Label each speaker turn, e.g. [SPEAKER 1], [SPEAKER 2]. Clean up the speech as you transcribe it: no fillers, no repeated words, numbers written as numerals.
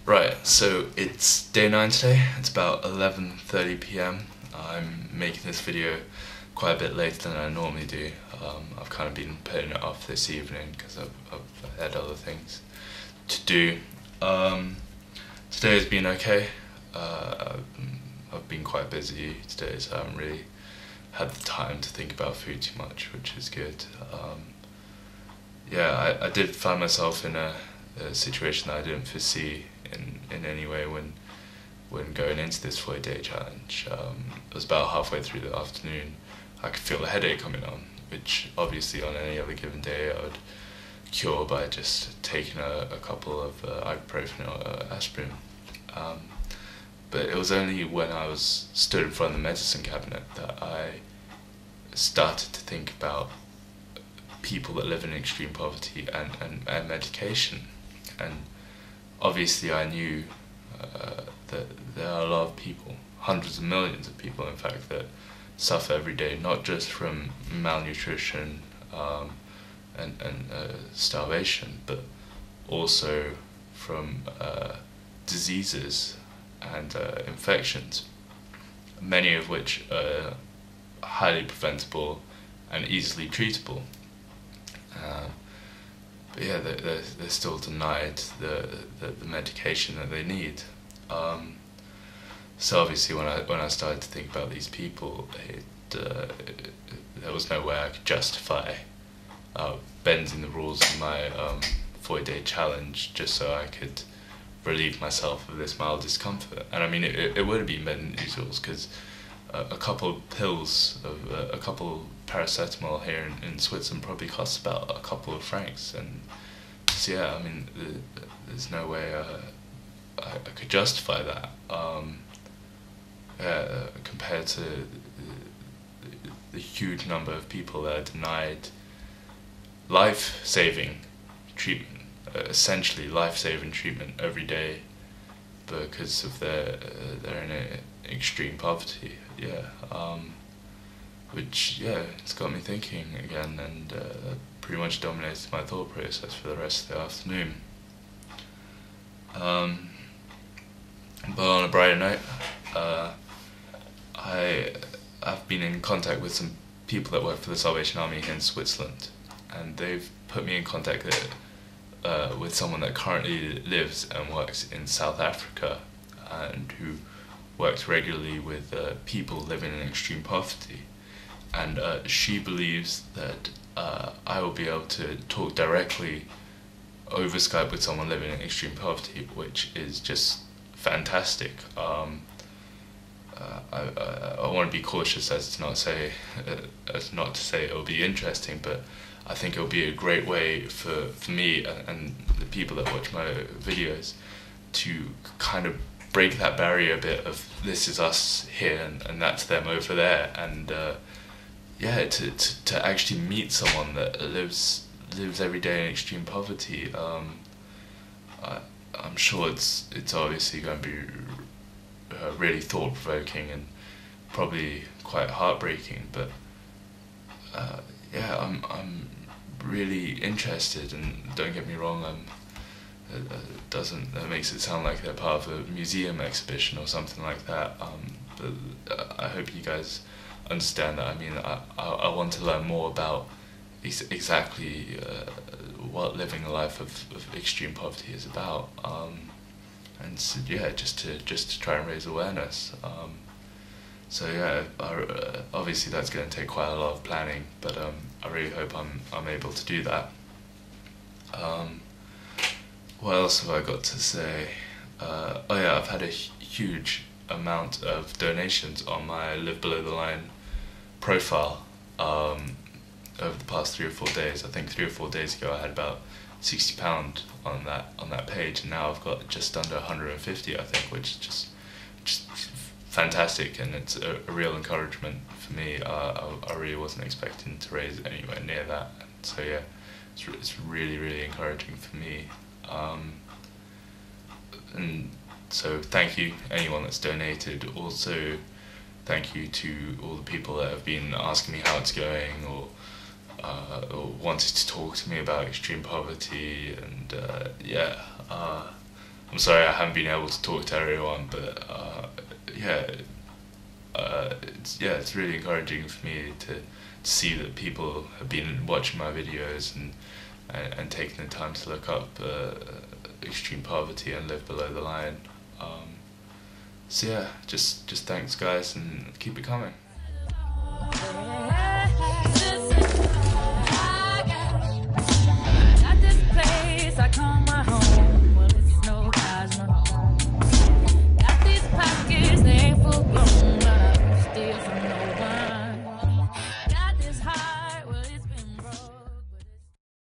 [SPEAKER 1] Right, so it's day 9 today. It's about 11:30 p.m. I'm making this video quite a bit later than I normally do. I've kind of been putting it off this evening because I've had other things to do. Today has been okay. I've been quite busy today, so I haven't really had the time to think about food too much, which is good. Yeah, I did find myself in a situation that I didn't foresee in any way when going into this 40-day challenge. It was about halfway through the afternoon. I could feel a headache coming on, which obviously on any other given day I would cure by just taking a couple of ibuprofen or aspirin. But it was only when I was stood in front of the medicine cabinet that I started to think about people that live in extreme poverty and medication. And obviously I knew that there are a lot of people, hundreds of millions of people in fact, that suffer every day, not just from malnutrition and starvation, but also from diseases and infections, many of which are highly preventable and easily treatable. But yeah, they're still denied the medication that they need. So obviously when I started to think about these people, there was no way I could justify bending the rules of my 40-day challenge just so I could relieve myself of this mild discomfort. And I mean, it would have been bending these rules because a couple of pills of a couple paracetamol here in Switzerland probably costs about a couple of francs, and so yeah, I mean, there's no way I could justify that compared to the huge number of people that are denied life-saving treatment, essentially life-saving treatment every day because of they're in extreme poverty. Yeah, which it's got me thinking again, and pretty much dominated my thought process for the rest of the afternoon. But on a brighter note, I've been in contact with some people that work for the Salvation Army here in Switzerland, and they've put me in contact with someone that currently lives and works in South Africa, and who works regularly with people living in extreme poverty. And she believes that I will be able to talk directly over Skype with someone living in extreme poverty, which is just fantastic. I want to be cautious as not to say it will be interesting, but I think it will be a great way for me and the people that watch my videos to kind of break that barrier a bit of this is us here and that's them over there, and to actually meet someone that lives every day in extreme poverty. I'm sure it's obviously going to be really thought-provoking and probably quite heartbreaking, but I'm really interested, and don't get me wrong, that makes it sound like they're part of a museum exhibition or something like that, but I hope you guys understand that. I mean, I want to learn more about exactly what living a life of extreme poverty is about, and so, just to try and raise awareness. So obviously that's going to take quite a lot of planning, but I really hope I'm able to do that. What else have I got to say? I've had a huge amount of donations on my Live Below the Line profile over the past 3 or 4 days. I think 3 or 4 days ago I had about £60 on that page, and now I've got just under 150, I think, which is just fantastic, and it's a real encouragement for me. I really wasn't expecting to raise anywhere near that, and so it's really, really encouraging for me. And so thank you anyone that's donated. Also thank you to all the people that have been asking me how it's going, or wanted to talk to me about extreme poverty. And I'm sorry I haven't been able to talk to everyone, but it's really encouraging for me to see that people have been watching my videos and taking the time to look up extreme poverty and live below the line. So yeah, just thanks guys, and keep it coming.